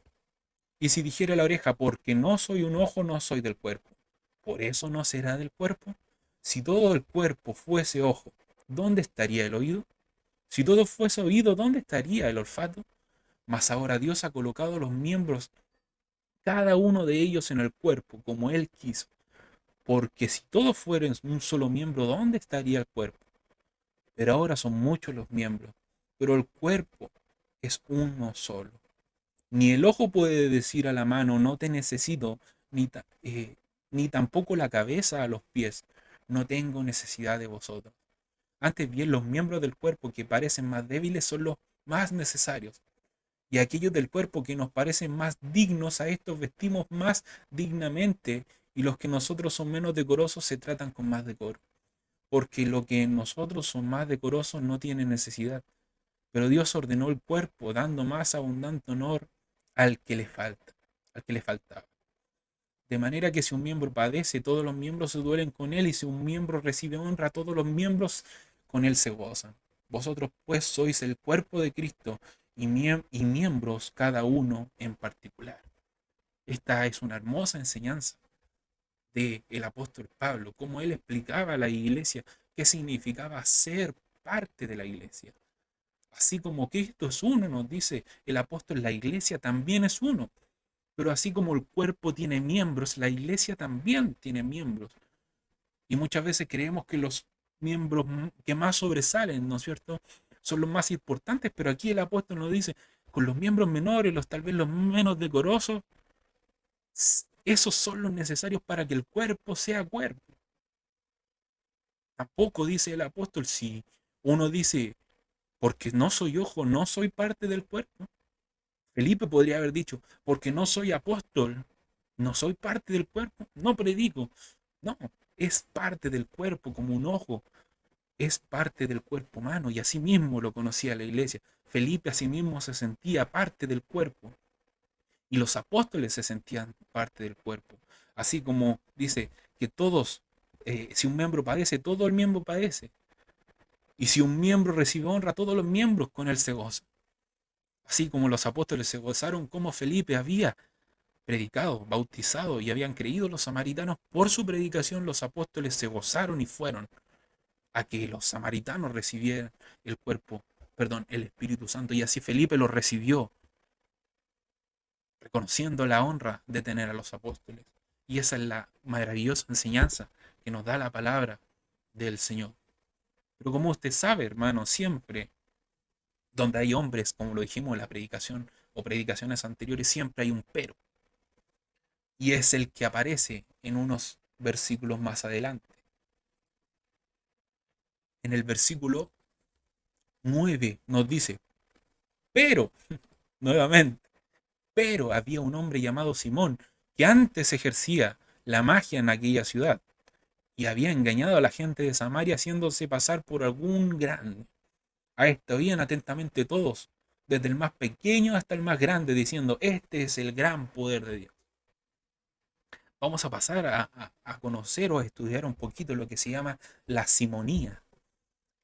Y si dijera la oreja, porque no soy un ojo, no soy del cuerpo. Por eso no será del cuerpo. Si todo el cuerpo fuese ojo, ¿dónde estaría el oído? Si todo fuese oído, ¿dónde estaría el olfato? Mas ahora Dios ha colocado los miembros, cada uno de ellos en el cuerpo, como Él quiso. Porque si todos fueran un solo miembro, ¿dónde estaría el cuerpo? Pero ahora son muchos los miembros, pero el cuerpo es uno solo. Ni el ojo puede decir a la mano, no te necesito, ni, ni tampoco la cabeza a los pies, no tengo necesidad de vosotros. Antes bien, los miembros del cuerpo que parecen más débiles son los más necesarios. Y aquellos del cuerpo que nos parecen más dignos, a estos vestimos más dignamente, y los que nosotros son menos decorosos se tratan con más decoro. Porque lo que en nosotros son más decorosos no tiene necesidad. Pero Dios ordenó el cuerpo, dando más abundante honor al que le falta, al que le faltaba. De manera que si un miembro padece, todos los miembros se duelen con él, y si un miembro recibe honra, todos los miembros con él se gozan. Vosotros pues sois el cuerpo de Cristo y miembros cada uno en particular. Esta es una hermosa enseñanza del apóstol Pablo, cómo él explicaba a la iglesia qué significaba ser parte de la iglesia. Así como Cristo es uno, nos dice el apóstol, la iglesia también es uno. Pero así como el cuerpo tiene miembros, la iglesia también tiene miembros. Y muchas veces creemos que los miembros que más sobresalen, ¿no es cierto?, son los más importantes, pero aquí el apóstol nos dice, con los miembros menores, los tal vez los menos decorosos, esos son los necesarios para que el cuerpo sea cuerpo. Tampoco dice el apóstol, si uno dice, porque no soy ojo, no soy parte del cuerpo. Felipe podría haber dicho, porque no soy apóstol, no soy parte del cuerpo, no predico. No, es parte del cuerpo como un ojo, es parte del cuerpo humano, y así mismo lo conocía la iglesia. Felipe así mismo se sentía parte del cuerpo, y los apóstoles se sentían parte del cuerpo. Así como dice que todos, si un miembro padece, todo el miembro padece. Y si un miembro recibe honra, todos los miembros con él se gozan. Así como los apóstoles se gozaron como Felipe había predicado, bautizado y habían creído los samaritanos, por su predicación los apóstoles se gozaron y fueron a que los samaritanos recibieran el cuerpo, perdón, el Espíritu Santo. Y así Felipe lo recibió, reconociendo la honra de tener a los apóstoles. Y esa es la maravillosa enseñanza que nos da la palabra del Señor. Pero como usted sabe, hermano, siempre donde hay hombres, como lo dijimos en la predicación o predicaciones anteriores, siempre hay un pero. Y es el que aparece en unos versículos más adelante. En el versículo 9 nos dice, pero, nuevamente, Pero había un hombre llamado Simón que antes ejercía la magia en aquella ciudad y había engañado a la gente de Samaria haciéndose pasar por algún grande. A esto oían atentamente todos, desde el más pequeño hasta el más grande, diciendo, este es el gran poder de Dios. Vamos a pasar a conocer o a estudiar un poquito lo que se llama la simonía.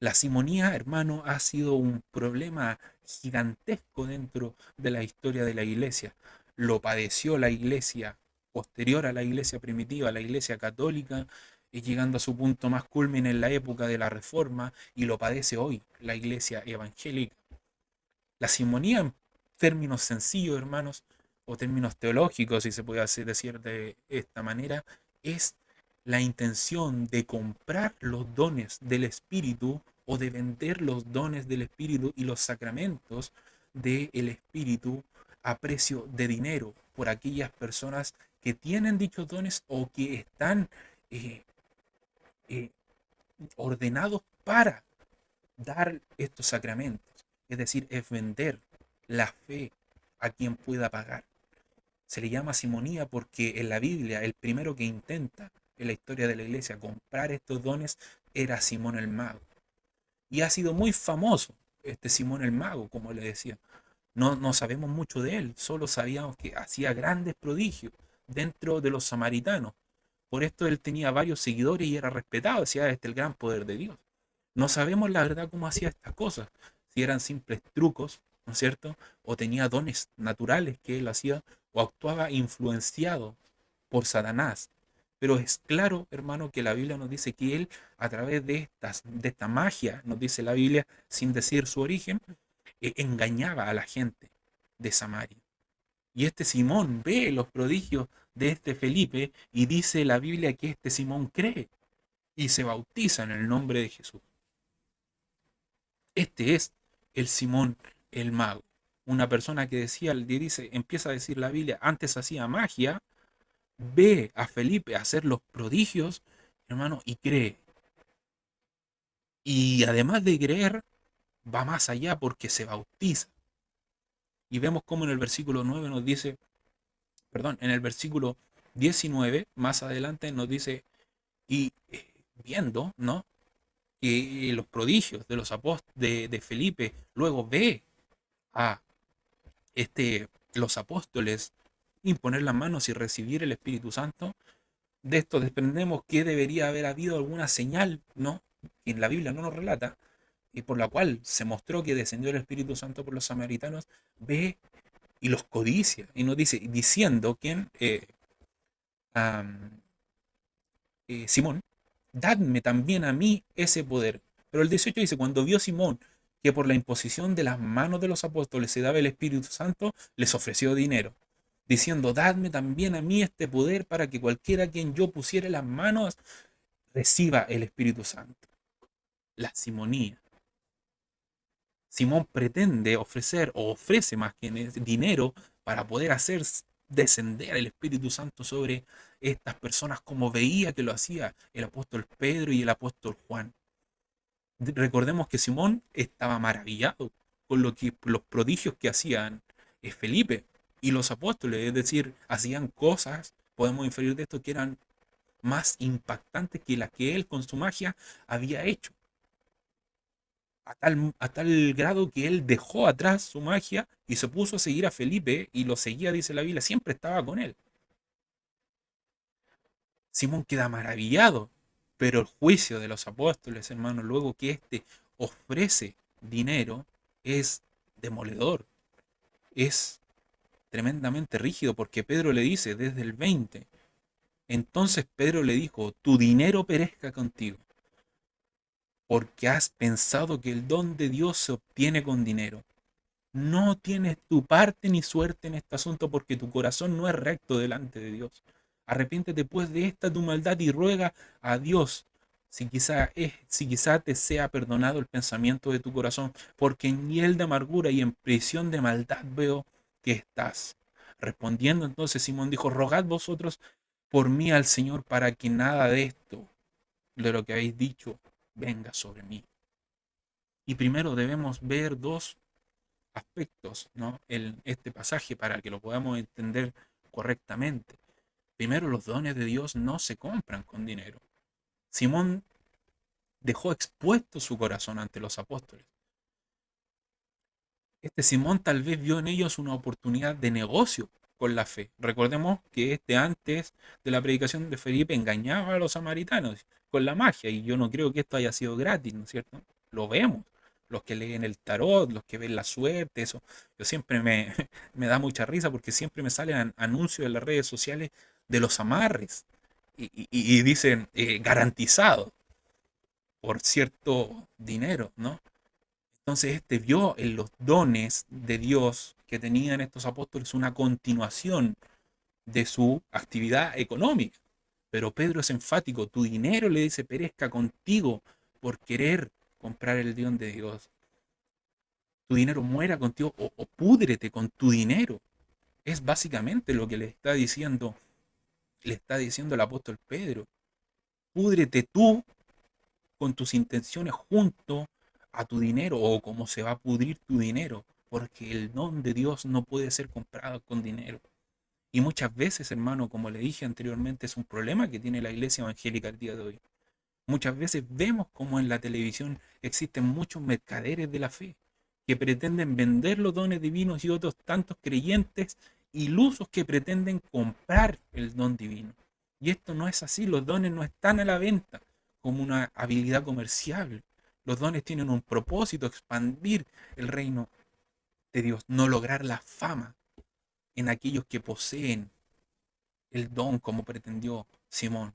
La simonía, hermano, ha sido un problema gigantesco dentro de la historia de la iglesia. Lo padeció la iglesia posterior a la iglesia primitiva, la iglesia católica, y llegando a su punto más culmine en la época de la Reforma, y lo padece hoy la iglesia evangélica. La simonía, en términos sencillos, hermanos, o términos teológicos, si se puede decir de esta manera, es la intención de comprar los dones del Espíritu o de vender los dones del Espíritu y los sacramentos del Espíritu a precio de dinero por aquellas personas que tienen dichos dones o que están eh, eh, ordenados para dar estos sacramentos. Es decir, es vender la fe a quien pueda pagar. Se le llama simonía porque en la Biblia el primero que intenta en la historia de la iglesia comprar estos dones era Simón el Mago. Y ha sido muy famoso este Simón el Mago, como le decía. No sabemos mucho de él, solo sabíamos que hacía grandes prodigios dentro de los samaritanos. Por esto él tenía varios seguidores y era respetado, decía, este es el gran poder de Dios. No sabemos la verdad cómo hacía estas cosas, si eran simples trucos, ¿no es cierto? O tenía dones naturales que él hacía, o actuaba influenciado por Satanás. Pero es claro, hermano, que la Biblia nos dice que él, a través de esta magia, nos dice la Biblia, sin decir su origen, engañaba a la gente de Samaria. Y este Simón ve los prodigios de este Felipe y dice la Biblia que este Simón cree y se bautiza en el nombre de Jesús. Este es el Simón el mago. Una persona que decía, dice, empieza a decir la Biblia, antes hacía magia, ve a Felipe hacer los prodigios, hermano, y cree. Y además de creer, va más allá porque se bautiza. Y vemos como en el versículo 9 nos dice, perdón, en el versículo 19, más adelante nos dice, y viendo, ¿no? Que los prodigios de los apóstoles de Felipe, luego ve a los apóstoles imponer las manos y recibir el Espíritu Santo. De esto desprendemos que debería haber habido alguna señal, ¿no? Que en la Biblia no nos relata, y por la cual se mostró que descendió el Espíritu Santo por los samaritanos. Ve y los codicia, y nos dice, diciendo quién, Simón, dadme también a mí ese poder. Pero el 18 dice, cuando vio Simón que por la imposición de las manos de los apóstoles se daba el Espíritu Santo, les ofreció dinero, diciendo, dadme también a mí este poder para que cualquiera a quien yo pusiere las manos reciba el Espíritu Santo. La simonía. Simón pretende ofrecer, o ofrece más que dinero, para poder hacer descender el Espíritu Santo sobre estas personas como veía que lo hacía el apóstol Pedro y el apóstol Juan. Recordemos que Simón estaba maravillado con los prodigios que hacían Felipe y los apóstoles, es decir, hacían cosas, podemos inferir de esto, que eran más impactantes que las que él con su magia había hecho. A tal grado que él dejó atrás su magia y se puso a seguir a Felipe y lo seguía, dice la Biblia, siempre estaba con él. Simón queda maravillado, pero el juicio de los apóstoles, hermano, luego que éste ofrece dinero, es demoledor, es tremendamente rígido, porque Pedro le dice desde el 20, entonces Pedro le dijo, tu dinero perezca contigo, porque has pensado que el don de Dios se obtiene con dinero. No tienes tu parte ni suerte en este asunto porque tu corazón no es recto delante de Dios. Arrepiéntete pues de esta tu maldad y ruega a Dios si quizá te sea perdonado el pensamiento de tu corazón, porque en hiel de amargura y en prisión de maldad veo que estás. Respondiendo entonces Simón dijo, rogad vosotros por mí al Señor para que nada de esto, de lo que habéis dicho, venga sobre mí. Y primero debemos ver dos aspectos, ¿no? Este pasaje para que lo podamos entender correctamente. Primero, los dones de Dios no se compran con dinero. Simón dejó expuesto su corazón ante los apóstoles. Este Simón tal vez vio en ellos una oportunidad de negocio con la fe. Recordemos que antes de la predicación de Felipe engañaba a los samaritanos con la magia, y yo no creo que esto haya sido gratis, ¿no es cierto? Lo vemos. Los que leen el tarot, los que ven la suerte, eso. Yo siempre me da mucha risa porque siempre me salen anuncios en las redes sociales de los amarres y dicen garantizado por cierto dinero, ¿no? Entonces este vio en los dones de Dios que tenían estos apóstoles una continuación de su actividad económica. Pero Pedro es enfático, tu dinero, le dice, perezca contigo por querer comprar el don de Dios. Tu dinero muera contigo o púdrete con tu dinero. Es básicamente lo que le está diciendo el apóstol Pedro. Púdrete tú con tus intenciones junto a tu dinero, o cómo se va a pudrir tu dinero, porque el don de Dios no puede ser comprado con dinero. Y muchas veces, hermano, como le dije anteriormente, es un problema que tiene la iglesia evangélica el día de hoy. Muchas veces vemos como en la televisión existen muchos mercaderes de la fe que pretenden vender los dones divinos, y otros tantos creyentes ilusos que pretenden comprar el don divino. Y esto no es así, los dones no están a la venta como una habilidad comercial. Los dones tienen un propósito: expandir el reino de Dios, no lograr la fama en aquellos que poseen el don como pretendió Simón.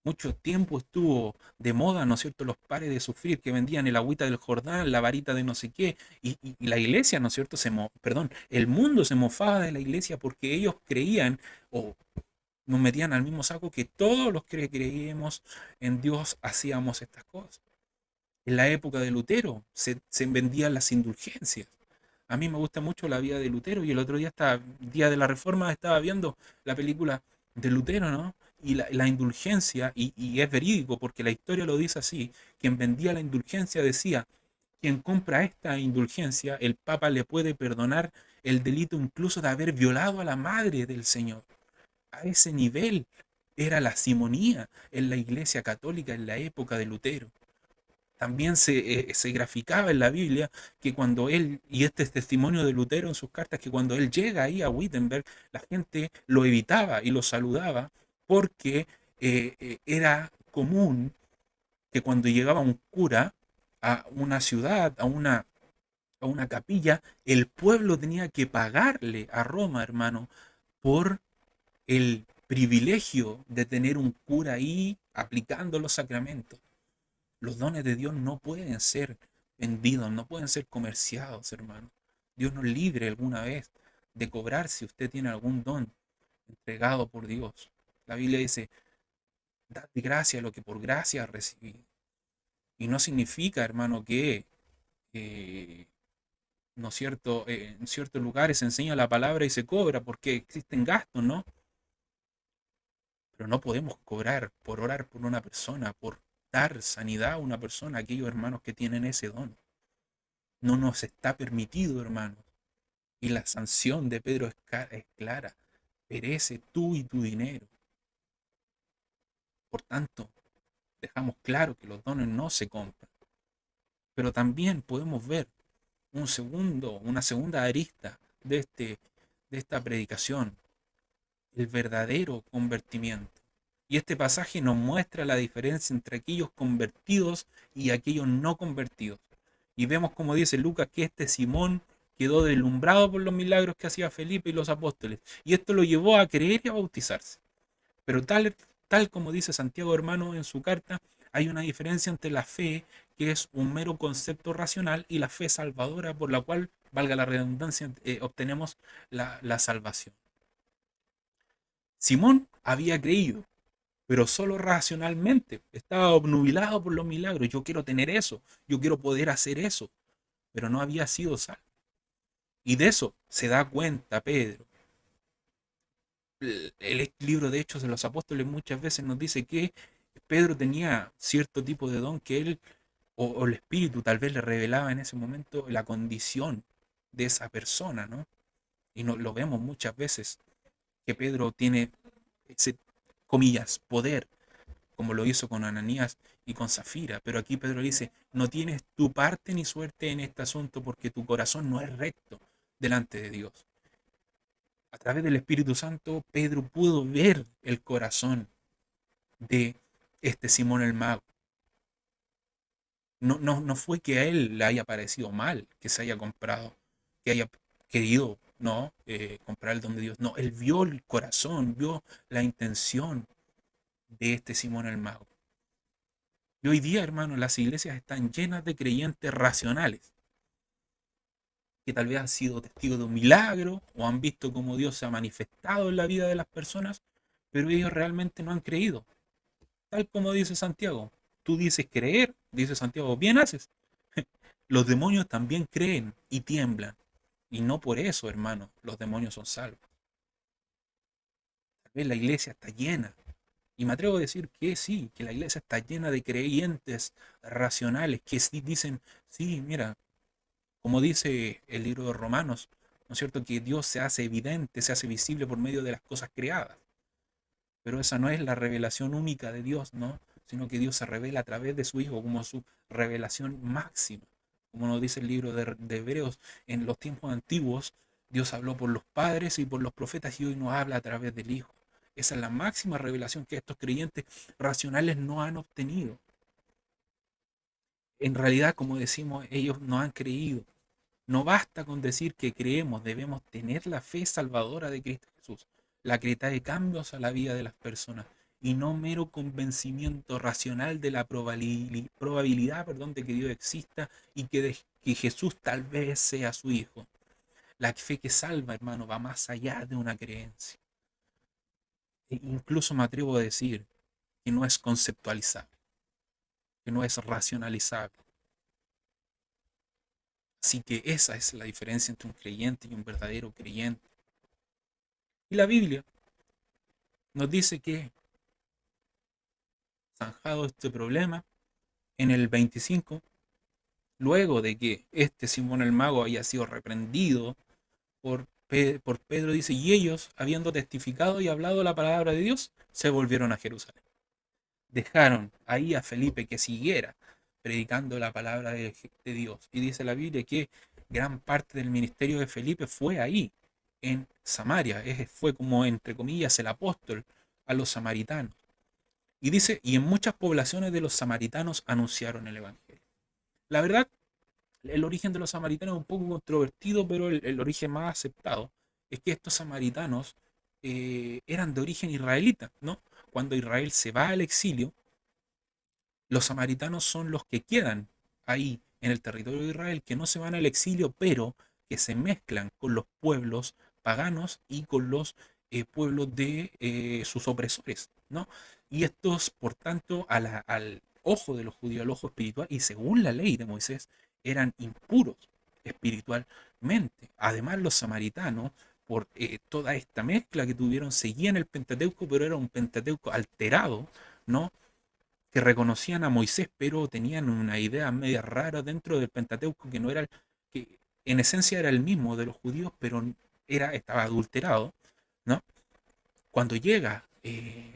Mucho tiempo estuvo de moda, ¿no es cierto?, los pares de sufrir que vendían el agüita del Jordán, la varita de no sé qué, y la iglesia, ¿no es cierto?, perdón, el mundo se mofaba de la iglesia porque ellos creían, o nos metían al mismo saco, que todos los que creíamos en Dios hacíamos estas cosas. En la época de Lutero se vendían las indulgencias. A mí me gusta mucho la vida de Lutero, y el otro día, día de la Reforma, estaba viendo la película de Lutero, ¿no? Y la indulgencia, y es verídico porque la historia lo dice así: quien vendía la indulgencia decía, quien compra esta indulgencia, el Papa le puede perdonar el delito incluso de haber violado a la madre del Señor. A ese nivel era la simonía en la Iglesia Católica en la época de Lutero. También se graficaba en la Biblia que cuando él, y este es testimonio de Lutero en sus cartas, que cuando él llega ahí a Wittenberg, la gente lo evitaba y lo saludaba porque era común que cuando llegaba un cura a una ciudad, a una capilla, el pueblo tenía que pagarle a Roma, hermano, por el privilegio de tener un cura ahí aplicando los sacramentos. Los dones de Dios no pueden ser vendidos, no pueden ser comerciados, hermano. Dios nos libre alguna vez de cobrar si usted tiene algún don entregado por Dios. La Biblia dice, dad gracia a lo que por gracia recibí. Y no significa, hermano, que ¿no es cierto? En ciertos lugares se enseña la palabra y se cobra porque existen gastos, ¿no? Pero no podemos cobrar por orar por una persona, por dar sanidad a una persona, a aquellos hermanos que tienen ese don. No nos está permitido, hermanos. Y la sanción de Pedro es clara: perece tú y tu dinero. Por tanto, dejamos claro que los dones no se compran. Pero también podemos ver una segunda arista de esta predicación: el verdadero convertimiento. Y este pasaje nos muestra la diferencia entre aquellos convertidos y aquellos no convertidos. Y vemos, como dice Lucas, que este Simón quedó deslumbrado por los milagros que hacía Felipe y los apóstoles, y esto lo llevó a creer y a bautizarse. Pero tal como dice Santiago, hermano, en su carta, hay una diferencia entre la fe, que es un mero concepto racional, y la fe salvadora, por la cual, valga la redundancia, obtenemos la salvación. Simón había creído, pero solo racionalmente. Estaba obnubilado por los milagros. Yo quiero tener eso, yo quiero poder hacer eso, pero no había sido salvo. Y de eso se da cuenta Pedro. El libro de Hechos de los Apóstoles muchas veces nos dice que Pedro tenía cierto tipo de don que él, o el Espíritu tal vez le revelaba en ese momento la condición de esa persona, ¿no? Y lo vemos muchas veces, que Pedro tiene ese, comillas, poder, como lo hizo con Ananías y con Zafira. Pero aquí Pedro dice, no tienes tu parte ni suerte en este asunto porque tu corazón no es recto delante de Dios. A través del Espíritu Santo, Pedro pudo ver el corazón de este Simón el Mago. No fue que a él le haya parecido mal que se haya comprado, que haya querido, ¿no? Comprar el don de Dios. No, él vio el corazón, vio la intención de este Simón el Mago. Y hoy día, hermano, las iglesias están llenas de creyentes racionales, que tal vez han sido testigos de un milagro o han visto cómo Dios se ha manifestado en la vida de las personas, pero ellos realmente no han creído. Tal como dice Santiago, tú dices creer, dice Santiago, bien haces. Los demonios también creen y tiemblan. Y no por eso, hermano, los demonios son salvos. Tal vez la iglesia está llena. Y me atrevo a decir que sí, que la iglesia está llena de creyentes racionales que sí dicen, sí, mira, como dice el libro de Romanos, ¿no es cierto? Que Dios se hace evidente, se hace visible por medio de las cosas creadas. Pero esa no es la revelación única de Dios, ¿no? Sino que Dios se revela a través de su Hijo como su revelación máxima. Como nos dice el libro de Hebreos, en los tiempos antiguos, Dios habló por los padres y por los profetas y hoy nos habla a través del Hijo. Esa es la máxima revelación que estos creyentes racionales no han obtenido. En realidad, como decimos, ellos no han creído. No basta con decir que creemos, debemos tener la fe salvadora de Cristo Jesús, la que trae cambios a la vida de las personas y no mero convencimiento racional de la probabilidad, perdón, de que Dios exista y que Jesús tal vez sea su Hijo. La fe que salva, hermano, va más allá de una creencia. E incluso me atrevo a decir que no es conceptualizable, que no es racionalizable. Así que esa es la diferencia entre un creyente y un verdadero creyente. Y la Biblia nos dice que, zanjado este problema, en el 25, luego de que este Simón el Mago haya sido reprendido por Pedro, dice, y ellos, habiendo testificado y hablado la palabra de Dios, se volvieron a Jerusalén. Dejaron ahí a Felipe que siguiera predicando la palabra de Dios. Y dice la Biblia que gran parte del ministerio de Felipe fue ahí, en Samaria. Fue como, entre comillas, el apóstol a los samaritanos. Y dice, y en muchas poblaciones de los samaritanos anunciaron el Evangelio. La verdad, el origen de los samaritanos es un poco controvertido, pero el origen más aceptado es que estos samaritanos eran de origen israelita, ¿no? Cuando Israel se va al exilio, los samaritanos son los que quedan ahí en el territorio de Israel, que no se van al exilio, pero que se mezclan con los pueblos paganos y con los pueblos de sus opresores, ¿no? Y estos, por tanto, al ojo de los judíos, al ojo espiritual, y según la ley de Moisés, eran impuros espiritualmente. Además, los samaritanos, por toda esta mezcla que tuvieron, seguían el Pentateuco, pero era un Pentateuco alterado, ¿no? Que reconocían a Moisés, pero tenían una idea media rara dentro del Pentateuco que no era que en esencia era el mismo de los judíos, pero estaba adulterado, ¿no? Cuando llega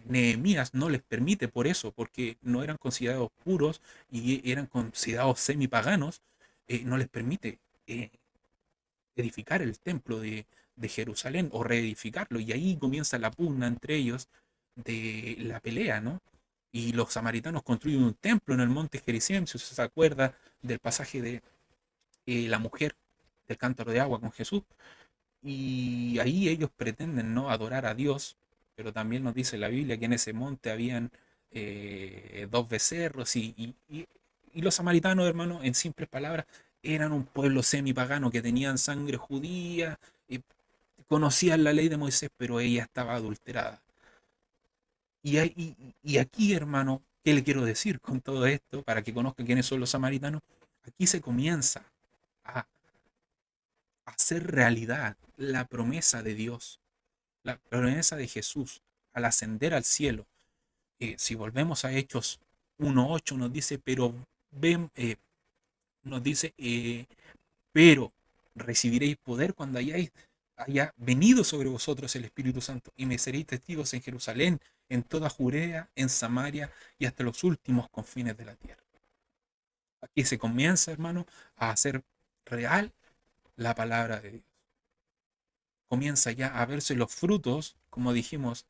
Nehemías no les permite por eso, porque no eran considerados puros y eran considerados semipaganos, no les permite edificar el templo de Jerusalén o reedificarlo, y ahí comienza la pugna entre ellos de la pelea, ¿no? Y los samaritanos construyen un templo en el monte Gerizim, si usted se acuerda del pasaje de la mujer del cántaro de agua con Jesús. Y ahí ellos pretenden, ¿no?, adorar a Dios, pero también nos dice la Biblia que en ese monte habían dos becerros y los samaritanos, hermano, en simples palabras, eran un pueblo semipagano que tenían sangre judía, y conocían la ley de Moisés, pero ella estaba adulterada. Y aquí, hermano, ¿qué le quiero decir con todo esto? Para que conozca quiénes son los samaritanos. Aquí se comienza a hacer realidad la promesa de Dios, la promesa de Jesús al ascender al cielo. Si volvemos a Hechos 1:8 nos dice, pero ven, nos dice, pero recibiréis poder cuando haya venido sobre vosotros el Espíritu Santo, y me seréis testigos en Jerusalén, en toda Judea, en Samaria y hasta los últimos confines de la tierra. Aquí se comienza, hermano, a hacer real la palabra de Dios. Comienza ya a verse los frutos, como dijimos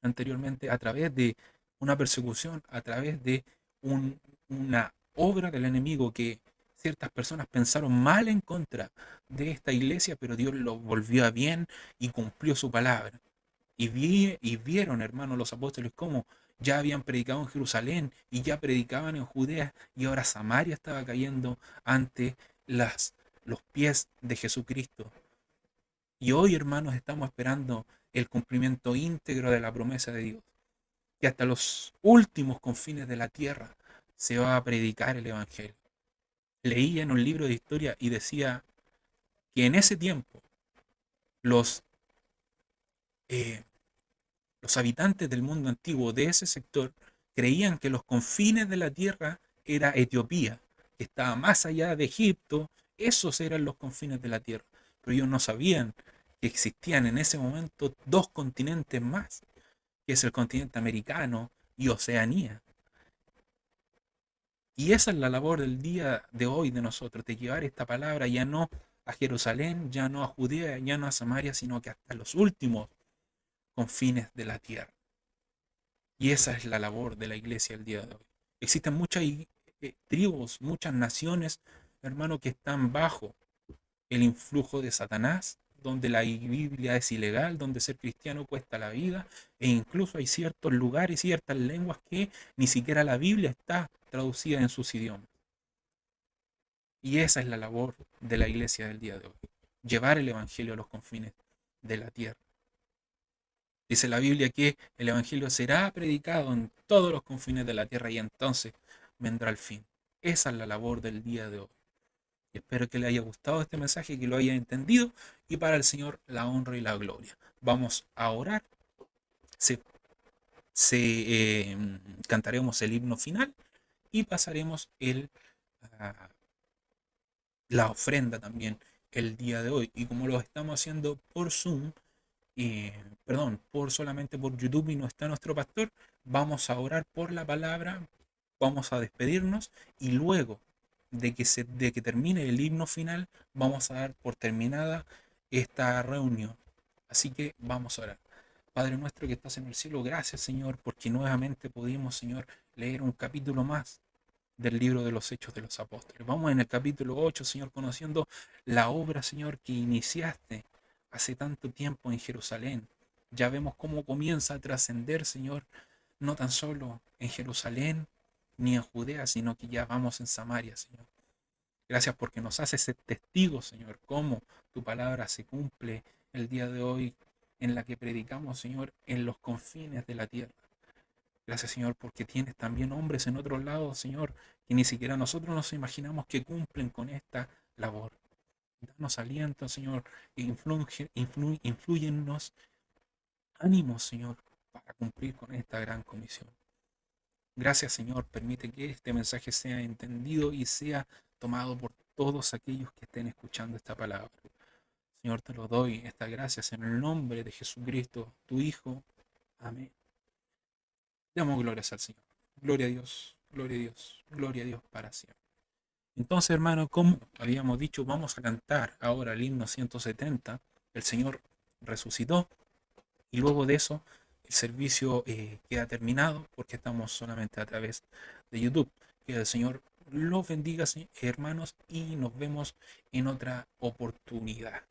anteriormente, a través de una persecución, a través de una obra del enemigo que ciertas personas pensaron mal en contra de esta iglesia, pero Dios lo volvió a bien y cumplió su palabra. Y vieron, hermanos, los apóstoles cómo ya habían predicado en Jerusalén y ya predicaban en Judea, y ahora Samaria estaba cayendo ante los pies de Jesucristo. Y hoy, hermanos, estamos esperando el cumplimiento íntegro de la promesa de Dios, que hasta los últimos confines de la tierra se va a predicar el Evangelio. Leía en un libro de historia y decía que en ese tiempo los habitantes del mundo antiguo de ese sector creían que los confines de la tierra era Etiopía, que estaba más allá de Egipto. Esos eran los confines de la tierra, pero ellos no sabían que existían en ese momento dos continentes más, que es el continente americano y Oceanía. Y esa es la labor del día de hoy de nosotros, de llevar esta palabra ya no a Jerusalén, ya no a Judea, ya no a Samaria, sino que hasta los últimos confines de la tierra. Y esa es la labor de la iglesia el día de hoy. Existen muchas tribus, muchas naciones, hermano, que están bajo el influjo de Satanás, donde la Biblia es ilegal, donde ser cristiano cuesta la vida, e incluso hay ciertos lugares, ciertas lenguas que ni siquiera la Biblia está traducida en sus idiomas. Y esa es la labor de la iglesia del día de hoy, llevar el Evangelio a los confines de la tierra. Dice la Biblia que el Evangelio será predicado en todos los confines de la tierra y entonces vendrá el fin. Esa es la labor del día de hoy. Y espero que le haya gustado este mensaje, que lo haya entendido, y para el Señor la honra y la gloria. Vamos a orar. Cantaremos el himno final y pasaremos la ofrenda también el día de hoy. Y como lo estamos haciendo por Zoom, solamente por YouTube y no está nuestro pastor, vamos a orar por la palabra, vamos a despedirnos y luego de que termine el himno final vamos a dar por terminada esta reunión. Así que vamos a orar. Padre nuestro que estás en el cielo, gracias, Señor, porque nuevamente pudimos, Señor, leer un capítulo más del libro de los Hechos de los Apóstoles. Vamos en el capítulo 8, Señor, conociendo la obra, Señor, que iniciaste hace tanto tiempo en Jerusalén. Ya vemos cómo comienza a trascender, Señor, no tan solo en Jerusalén ni en Judea, sino que ya vamos en Samaria, Señor. Gracias porque nos haces ser testigos, Señor, cómo tu palabra se cumple el día de hoy, en la que predicamos, Señor, en los confines de la tierra. Gracias, Señor, porque tienes también hombres en otros lados, Señor, que ni siquiera nosotros nos imaginamos que cumplen con esta labor. Danos aliento, Señor, e influyennos ánimos, Señor, para cumplir con esta gran comisión. Gracias, Señor, permite que este mensaje sea entendido y sea tomado por todos aquellos que estén escuchando esta palabra. Señor, te lo doy estas gracias en el nombre de Jesucristo, tu Hijo. Amén. Damos glorias al Señor. Gloria a Dios, gloria a Dios, gloria a Dios para siempre. Entonces, hermano, como habíamos dicho, vamos a cantar ahora el himno 170. El Señor resucitó. Y luego de eso, el servicio queda terminado porque estamos solamente a través de YouTube. Que el Señor los bendiga, hermanos, y nos vemos en otra oportunidad.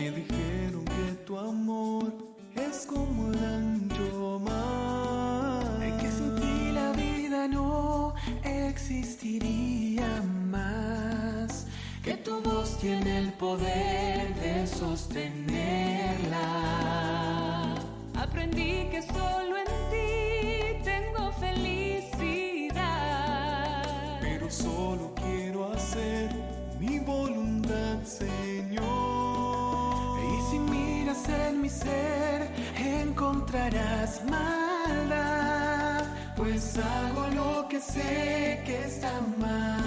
Me dijeron que tu amor es como el ancho mar,
que sin ti la vida no existiría más, que tu voz tiene el poder de sostenerla.
Aprendí que solo en ti tengo felicidad.
pero solo quiero hacer mi voluntad, Señor.
Y si miras en mi ser, encontrarás maldad, pues hago lo que sé que está mal.